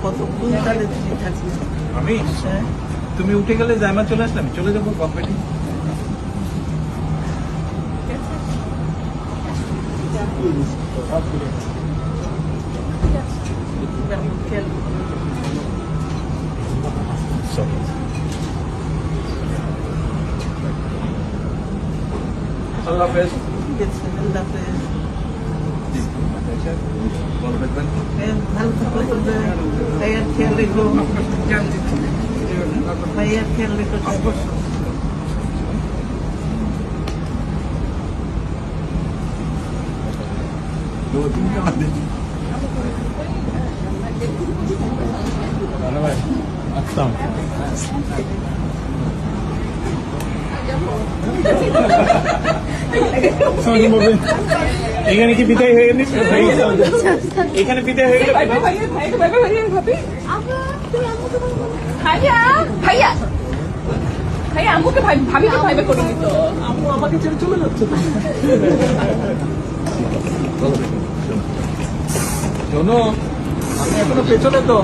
কতক্ষণ তাহলে তুমি থাকবে? আমি তুমি উঠে গেলে জায়মা চলে আসলাম, চলে যাবো কম্পিটি। আল্লাহ হাফেজ। আল্লাহ হাফেজ। ভালো থাকবেন। ভালো থাকবে, ভাইয়ার খেয়াল রেখো, ভাইয়ার খেয়াল রেখো। আসতাম এখানে কি বিদায় হয়ে গেলি? এখানে বিদায় হয়ে গেল। ভাইয়া ভাইয়া ভাইয়া আম্মুকে ভাবিকে ভাইবে করে দিত। আম্মু আমাকে ছেড়ে চলে যাচ্ছে। শোনো, আমি এখনো পেছনে তো।